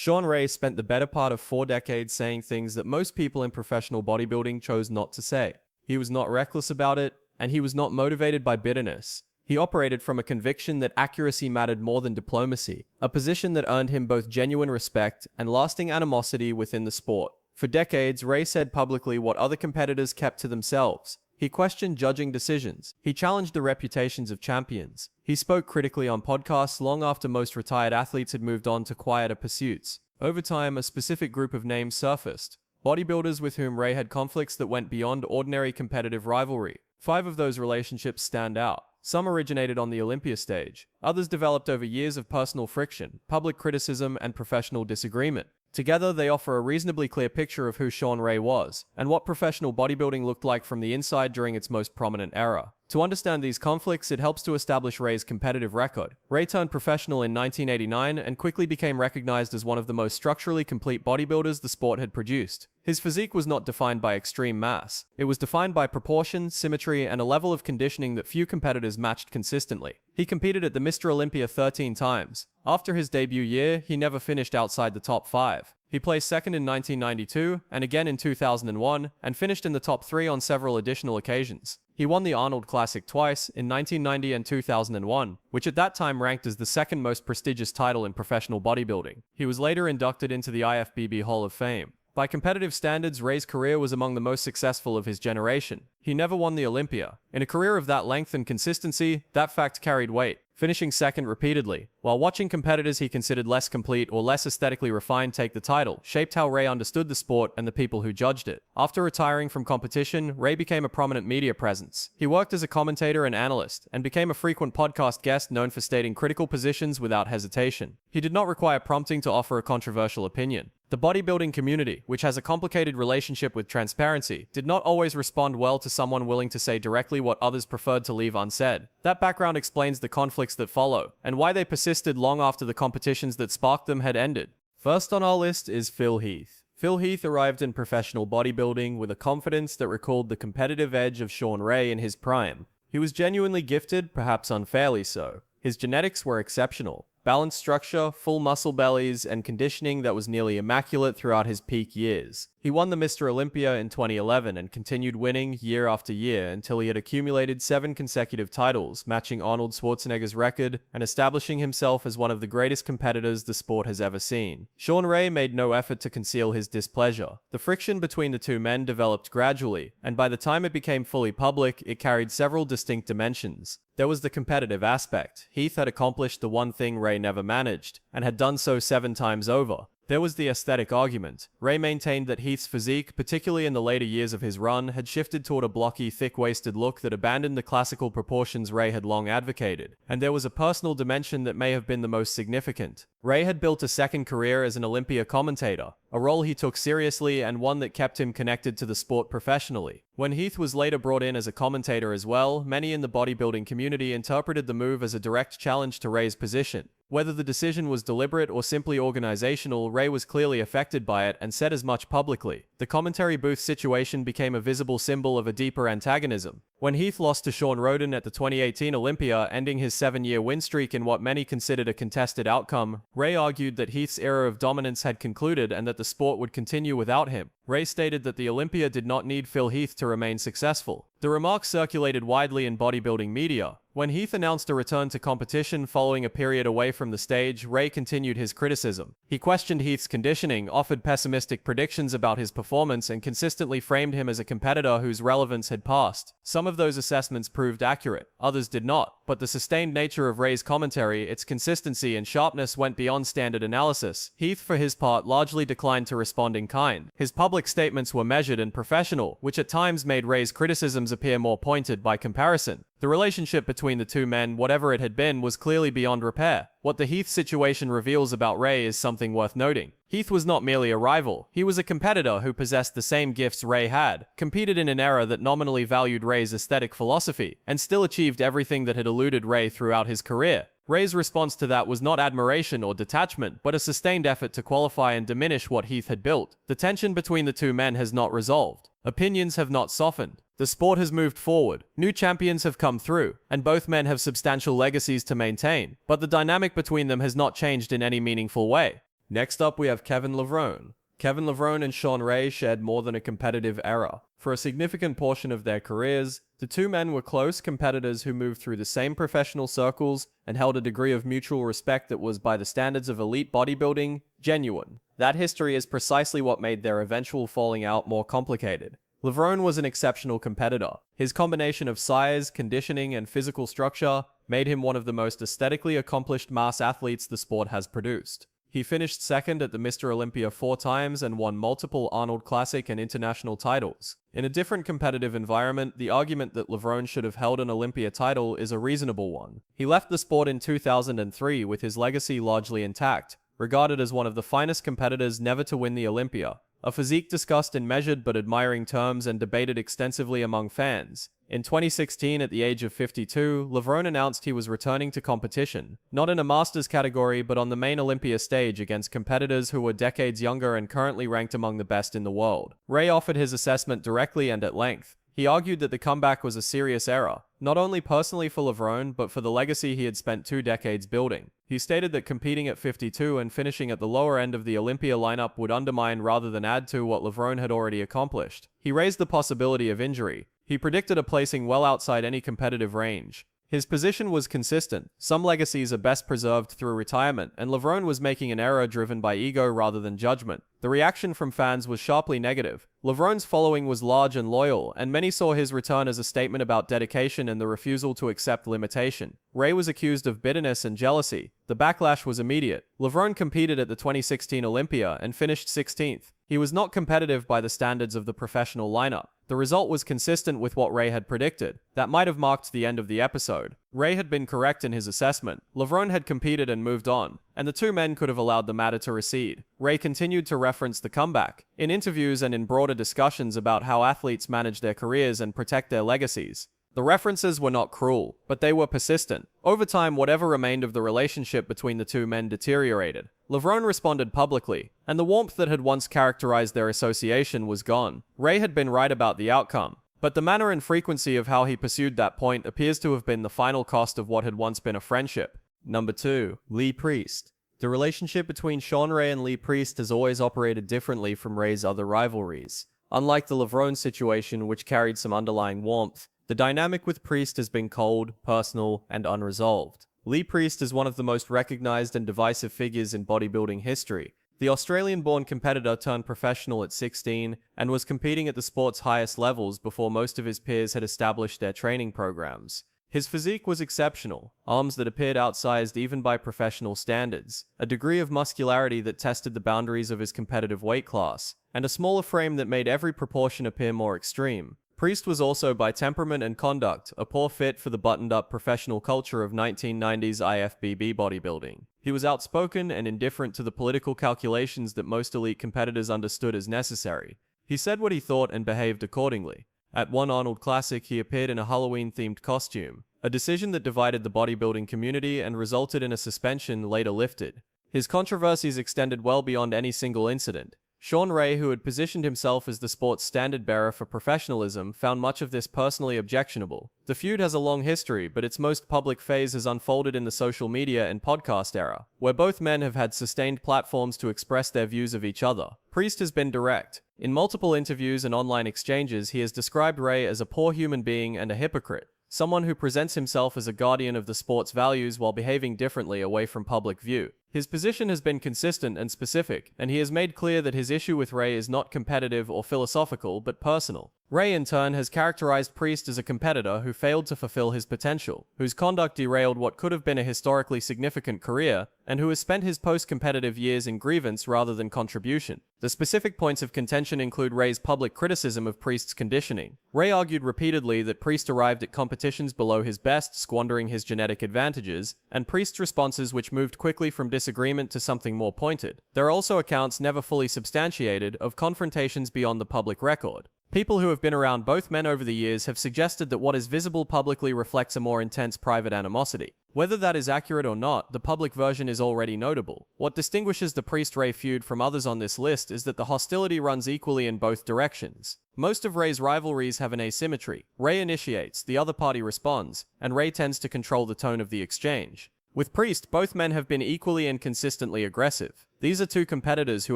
Shawn Ray spent the better part of 4 decades saying things that most people in professional bodybuilding chose not to say. He was not reckless about it, and he was not motivated by bitterness. He operated from a conviction that accuracy mattered more than diplomacy, a position that earned him both genuine respect and lasting animosity within the sport. For decades, Ray said publicly what other competitors kept to themselves. He questioned judging decisions. He challenged the reputations of champions. He spoke critically on podcasts long after most retired athletes had moved on to quieter pursuits. Over time, a specific group of names surfaced. Bodybuilders with whom Ray had conflicts that went beyond ordinary competitive rivalry. 5 of those relationships stand out. Some originated on the Olympia stage. Others developed over years of personal friction, public criticism, and professional disagreement. Together, they offer a reasonably clear picture of who Shawn Ray was, and what professional bodybuilding looked like from the inside during its most prominent era. To understand these conflicts, it helps to establish Ray's competitive record. Ray turned professional in 1989 and quickly became recognized as one of the most structurally complete bodybuilders the sport had produced. His physique was not defined by extreme mass. It was defined by proportion, symmetry, and a level of conditioning that few competitors matched consistently. He competed at the Mr. Olympia 13 times. After his debut year, he never finished outside the top 5. He placed second in 1992, and again in 2001, and finished in the top 3 on several additional occasions. He won the Arnold Classic twice, in 1990 and 2001, which at that time ranked as the second most prestigious title in professional bodybuilding. He was later inducted into the IFBB Hall of Fame. By competitive standards, Ray's career was among the most successful of his generation. He never won the Olympia. In a career of that length and consistency, that fact carried weight, finishing second repeatedly. While watching competitors he considered less complete or less aesthetically refined take the title, shaped how Ray understood the sport and the people who judged it. After retiring from competition, Ray became a prominent media presence. He worked as a commentator and analyst, and became a frequent podcast guest known for stating critical positions without hesitation. He did not require prompting to offer a controversial opinion. The bodybuilding community, which has a complicated relationship with transparency, did not always respond well to someone willing to say directly what others preferred to leave unsaid. That background explains the conflicts that follow, and why they persisted long after the competitions that sparked them had ended. First on our list is Phil Heath. Phil Heath arrived in professional bodybuilding with a confidence that recalled the competitive edge of Shawn Ray in his prime. He was genuinely gifted, perhaps unfairly so. His genetics were exceptional. Balanced structure, full muscle bellies, and conditioning that was nearly immaculate throughout his peak years. He won the Mr. Olympia in 2011 and continued winning year after year until he had accumulated 7 consecutive titles, matching Arnold Schwarzenegger's record and establishing himself as one of the greatest competitors the sport has ever seen. Shawn Ray made no effort to conceal his displeasure. The friction between the two men developed gradually, and by the time it became fully public, it carried several distinct dimensions. There was the competitive aspect. Heath had accomplished the one thing Ray never managed, and had done so 7 times over. There was the aesthetic argument. Ray maintained that Heath's physique, particularly in the later years of his run, had shifted toward a blocky, thick-waisted look that abandoned the classical proportions Ray had long advocated. And there was a personal dimension that may have been the most significant. Ray had built a second career as an Olympia commentator, a role he took seriously and one that kept him connected to the sport professionally. When Heath was later brought in as a commentator as well, many in the bodybuilding community interpreted the move as a direct challenge to Ray's position. Whether the decision was deliberate or simply organizational, Ray was clearly affected by it and said as much publicly. The commentary booth situation became a visible symbol of a deeper antagonism. When Heath lost to Shawn Roden at the 2018 Olympia, ending his 7-year win streak in what many considered a contested outcome, Ray argued that Heath's era of dominance had concluded and that the sport would continue without him. Ray stated that the Olympia did not need Phil Heath to remain successful. The remark circulated widely in bodybuilding media. When Heath announced a return to competition following a period away from the stage, Ray continued his criticism. He questioned Heath's conditioning, offered pessimistic predictions about his performance, and consistently framed him as a competitor whose relevance had passed. Some of those assessments proved accurate, others did not, but the sustained nature of Ray's commentary, its consistency and sharpness went beyond standard analysis. Heath, for his part, largely declined to respond in kind. His public statements were measured and professional, which at times made Ray's criticisms appear more pointed by comparison. The relationship between the two men, whatever it had been, was clearly beyond repair. What the Heath situation reveals about Ray is something worth noting. Heath was not merely a rival. He was a competitor who possessed the same gifts Ray had, competed in an era that nominally valued Ray's aesthetic philosophy, and still achieved everything that had eluded Ray throughout his career. Ray's response to that was not admiration or detachment, but a sustained effort to qualify and diminish what Heath had built. The tension between the two men has not resolved. Opinions have not softened. The sport has moved forward. New champions have come through, and both men have substantial legacies to maintain, but the dynamic between them has not changed in any meaningful way. Next up, we have Kevin Levrone. Kevin Levrone and Shawn Ray shared more than a competitive era. For a significant portion of their careers, the two men were close competitors who moved through the same professional circles and held a degree of mutual respect that was, by the standards of elite bodybuilding, genuine. That history is precisely what made their eventual falling out more complicated. Levrone was an exceptional competitor. His combination of size, conditioning, and physical structure made him one of the most aesthetically accomplished mass athletes the sport has produced. He finished second at the Mr. Olympia 4 times and won multiple Arnold Classic and international titles. In a different competitive environment, the argument that Levrone should have held an Olympia title is a reasonable one. He left the sport in 2003 with his legacy largely intact, regarded as one of the finest competitors never to win the Olympia. A physique discussed in measured but admiring terms and debated extensively among fans. In 2016, at the age of 52, Levrone announced he was returning to competition, not in a Masters category but on the main Olympia stage against competitors who were decades younger and currently ranked among the best in the world. Ray offered his assessment directly and at length. He argued that the comeback was a serious error, not only personally for Levrone, but for the legacy he had spent 2 decades building. He stated that competing at 52 and finishing at the lower end of the Olympia lineup would undermine rather than add to what Levrone had already accomplished. He raised the possibility of injury. He predicted a placing well outside any competitive range. His position was consistent. Some legacies are best preserved through retirement, and Levrone was making an error driven by ego rather than judgment. The reaction from fans was sharply negative. Levrone's following was large and loyal, and many saw his return as a statement about dedication and the refusal to accept limitation. Ray was accused of bitterness and jealousy. The backlash was immediate. Levrone competed at the 2016 Olympia and finished 16th. He was not competitive by the standards of the professional lineup. The result was consistent with what Ray had predicted. That might have marked the end of the episode. Ray had been correct in his assessment. Levrone had competed and moved on, and the two men could have allowed the matter to recede. Ray continued to reference the comeback in interviews and in broader discussions about how athletes manage their careers and protect their legacies. The references were not cruel, but they were persistent. Over time, whatever remained of the relationship between the two men deteriorated. Levrone responded publicly, and the warmth that had once characterized their association was gone. Ray had been right about the outcome, but the manner and frequency of how he pursued that point appears to have been the final cost of what had once been a friendship. Number 2. Lee Priest. The relationship between Shawn Ray and Lee Priest has always operated differently from Ray's other rivalries. Unlike the Levrone situation, which carried some underlying warmth, the dynamic with Priest has been cold, personal, and unresolved. Lee Priest is one of the most recognized and divisive figures in bodybuilding history. The Australian-born competitor turned professional at 16 and was competing at the sport's highest levels before most of his peers had established their training programs. His physique was exceptional, arms that appeared outsized even by professional standards, a degree of muscularity that tested the boundaries of his competitive weight class, and a smaller frame that made every proportion appear more extreme. Priest was also, by temperament and conduct, a poor fit for the buttoned-up professional culture of 1990s IFBB bodybuilding. He was outspoken and indifferent to the political calculations that most elite competitors understood as necessary. He said what he thought and behaved accordingly. At one Arnold Classic, he appeared in a Halloween-themed costume, a decision that divided the bodybuilding community and resulted in a suspension later lifted. His controversies extended well beyond any single incident. Shawn Ray, who had positioned himself as the sport's standard-bearer for professionalism, found much of this personally objectionable. The feud has a long history, but its most public phase has unfolded in the social media and podcast era, where both men have had sustained platforms to express their views of each other. Priest has been direct. In multiple interviews and online exchanges, he has described Ray as a poor human being and a hypocrite, someone who presents himself as a guardian of the sport's values while behaving differently away from public view. His position has been consistent and specific, and he has made clear that his issue with Ray is not competitive or philosophical, but personal. Ray, in turn, has characterized Priest as a competitor who failed to fulfill his potential, whose conduct derailed what could have been a historically significant career, and who has spent his post-competitive years in grievance rather than contribution. The specific points of contention include Ray's public criticism of Priest's conditioning. Ray argued repeatedly that Priest arrived at competitions below his best, squandering his genetic advantages, and Priest's responses which moved quickly from disagreement to something more pointed. There are also accounts, never fully substantiated, of confrontations beyond the public record. People who have been around both men over the years have suggested that what is visible publicly reflects a more intense private animosity. Whether that is accurate or not, the public version is already notable. What distinguishes the Priest-Ray feud from others on this list is that the hostility runs equally in both directions. Most of Ray's rivalries have an asymmetry. Ray initiates, the other party responds, and Ray tends to control the tone of the exchange. With Priest, both men have been equally and consistently aggressive. These are two competitors who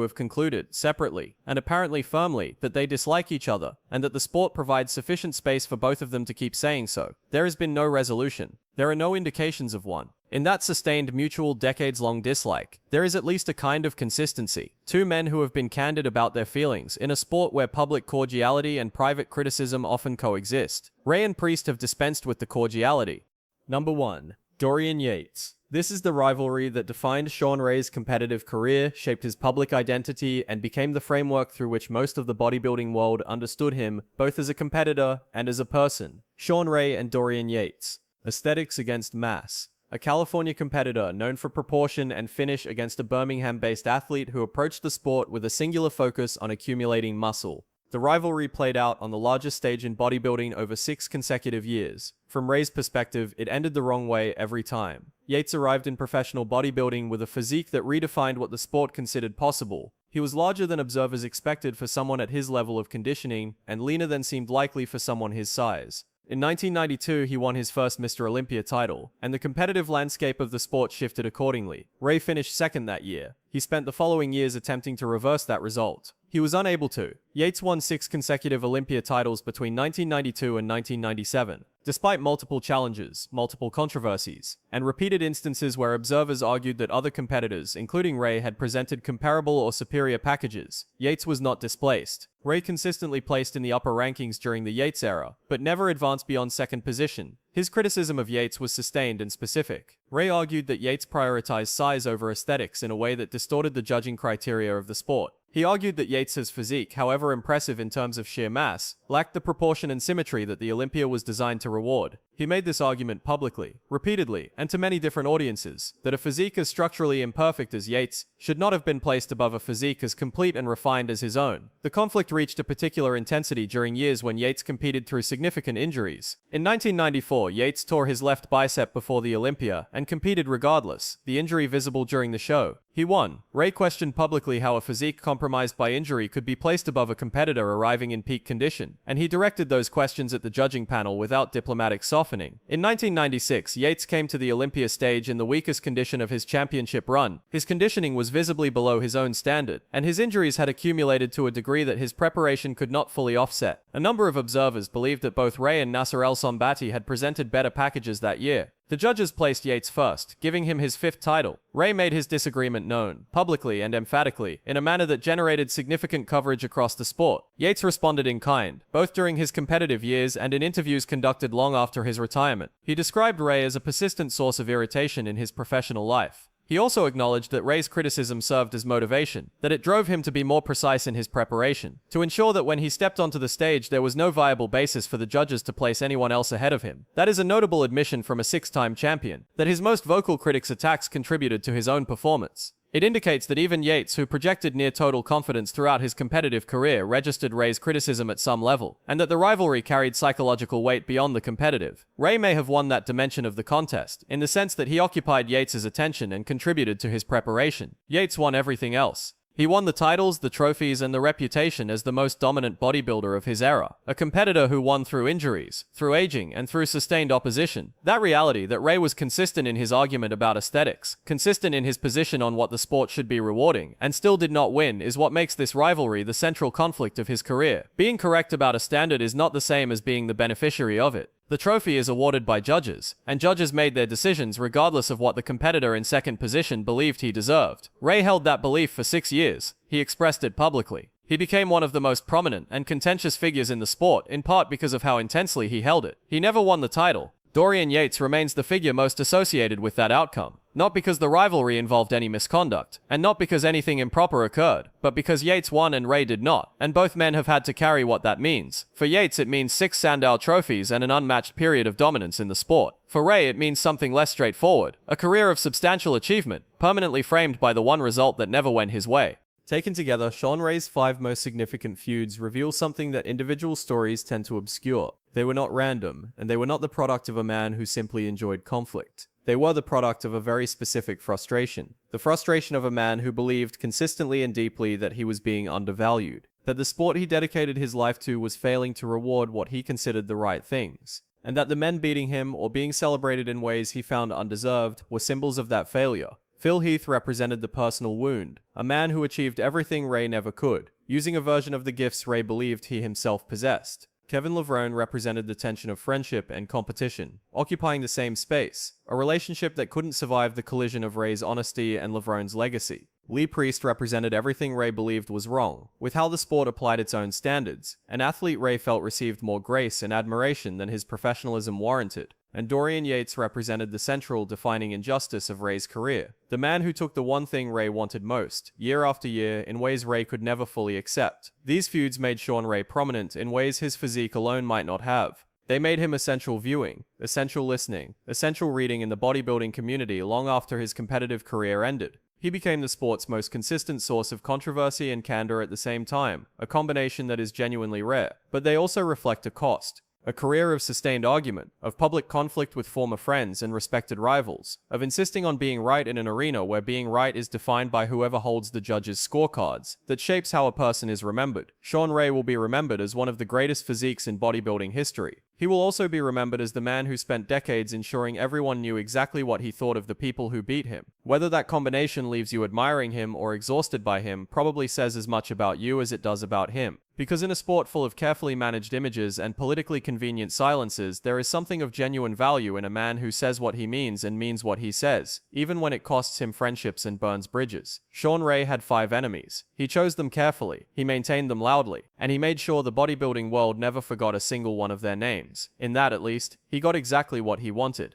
have concluded, separately, and apparently firmly, that they dislike each other, and that the sport provides sufficient space for both of them to keep saying so. There has been no resolution. There are no indications of one. In that sustained mutual decades-long dislike, there is at least a kind of consistency. Two men who have been candid about their feelings in a sport where public cordiality and private criticism often coexist. Ray and Priest have dispensed with the cordiality. Number 1. Dorian Yates. This is the rivalry that defined Shawn Ray's competitive career, shaped his public identity, and became the framework through which most of the bodybuilding world understood him, both as a competitor and as a person. Shawn Ray and Dorian Yates. Aesthetics against mass. A California competitor known for proportion and finish against a Birmingham-based athlete who approached the sport with a singular focus on accumulating muscle. The rivalry played out on the largest stage in bodybuilding over 6 consecutive years. From Ray's perspective, it ended the wrong way every time. Yates arrived in professional bodybuilding with a physique that redefined what the sport considered possible. He was larger than observers expected for someone at his level of conditioning, and leaner than seemed likely for someone his size. In 1992, he won his first Mr. Olympia title, and the competitive landscape of the sport shifted accordingly. Ray finished second that year. He spent the following years attempting to reverse that result. He was unable to. Yates won 6 consecutive Olympia titles between 1992 and 1997. Despite multiple challenges, multiple controversies, and repeated instances where observers argued that other competitors, including Ray, had presented comparable or superior packages, Yates was not displaced. Ray consistently placed in the upper rankings during the Yates era, but never advanced beyond second position. His criticism of Yates was sustained and specific. Ray argued that Yates prioritized size over aesthetics in a way that distorted the judging criteria of the sport. He argued that Yates's physique, however impressive in terms of sheer mass, lacked the proportion and symmetry that the Olympia was designed to reward. He made this argument publicly, repeatedly, and to many different audiences, that a physique as structurally imperfect as Yates should not have been placed above a physique as complete and refined as his own. The conflict reached a particular intensity during years when Yates competed through significant injuries. In 1994, Yates tore his left bicep before the Olympia and competed regardless, the injury visible during the show. He won. Ray questioned publicly how a physique compromised by injury could be placed above a competitor arriving in peak condition, and he directed those questions at the judging panel without diplomatic softening. In 1996, Yates came to the Olympia stage in the weakest condition of his championship run. His conditioning was visibly below his own standard, and his injuries had accumulated to a degree that his preparation could not fully offset. A number of observers believed that both Ray and Nasser El Sombati had presented better packages that year. The judges placed Yates first, giving him his 5th title. Ray made his disagreement known, publicly and emphatically, in a manner that generated significant coverage across the sport. Yates responded in kind, both during his competitive years and in interviews conducted long after his retirement. He described Ray as a persistent source of irritation in his professional life. He also acknowledged that Ray's criticism served as motivation, that it drove him to be more precise in his preparation, to ensure that when he stepped onto the stage there was no viable basis for the judges to place anyone else ahead of him. That is a notable admission from a 6-time champion, that his most vocal critics' attacks contributed to his own performance. It indicates that even Yates, who projected near-total confidence throughout his competitive career, registered Ray's criticism at some level, and that the rivalry carried psychological weight beyond the competitive. Ray may have won that dimension of the contest, in the sense that he occupied Yates's attention and contributed to his preparation. Yates won everything else. He won the titles, the trophies, and the reputation as the most dominant bodybuilder of his era. A competitor who won through injuries, through aging, and through sustained opposition. That reality, that Ray was consistent in his argument about aesthetics, consistent in his position on what the sport should be rewarding, and still did not win, is what makes this rivalry the central conflict of his career. Being correct about a standard is not the same as being the beneficiary of it. The trophy is awarded by judges, and judges made their decisions regardless of what the competitor in second position believed he deserved. Ray held that belief for 6 years. He expressed it publicly. He became one of the most prominent and contentious figures in the sport, in part because of how intensely he held it. He never won the title. Dorian Yates remains the figure most associated with that outcome. Not because the rivalry involved any misconduct, and not because anything improper occurred, but because Yates won and Ray did not, and both men have had to carry what that means. For Yates it means 6 Sandow trophies and an unmatched period of dominance in the sport. For Ray it means something less straightforward, a career of substantial achievement, permanently framed by the one result that never went his way. Taken together, Shawn Ray's 5 most significant feuds reveal something that individual stories tend to obscure. They were not random, and they were not the product of a man who simply enjoyed conflict. They were the product of a very specific frustration. The frustration of a man who believed consistently and deeply that he was being undervalued, that the sport he dedicated his life to was failing to reward what he considered the right things, and that the men beating him or being celebrated in ways he found undeserved were symbols of that failure. Phil Heath represented the personal wound, a man who achieved everything Ray never could, using a version of the gifts Ray believed he himself possessed. Kevin Levrone represented the tension of friendship and competition, occupying the same space, a relationship that couldn't survive the collision of Ray's honesty and Levrone's legacy. Lee Priest represented everything Ray believed was wrong, with how the sport applied its own standards. An athlete Ray felt received more grace and admiration than his professionalism warranted. And Dorian Yates represented the central defining injustice of Ray's career. The man who took the one thing Ray wanted most, year after year, in ways Ray could never fully accept. These feuds made Shawn Ray prominent in ways his physique alone might not have. They made him essential viewing, essential listening, essential reading in the bodybuilding community long after his competitive career ended. He became the sport's most consistent source of controversy and candor at the same time, a combination that is genuinely rare. But they also reflect a cost. A career of sustained argument, of public conflict with former friends and respected rivals, of insisting on being right in an arena where being right is defined by whoever holds the judges' scorecards, that shapes how a person is remembered. Shawn Ray will be remembered as one of the greatest physiques in bodybuilding history. He will also be remembered as the man who spent decades ensuring everyone knew exactly what he thought of the people who beat him. Whether that combination leaves you admiring him or exhausted by him probably says as much about you as it does about him. Because in a sport full of carefully managed images and politically convenient silences, there is something of genuine value in a man who says what he means and means what he says, even when it costs him friendships and burns bridges. Shawn Ray had 5 enemies. He chose them carefully, he maintained them loudly, and he made sure the bodybuilding world never forgot a single one of their names. In that, at least, he got exactly what he wanted.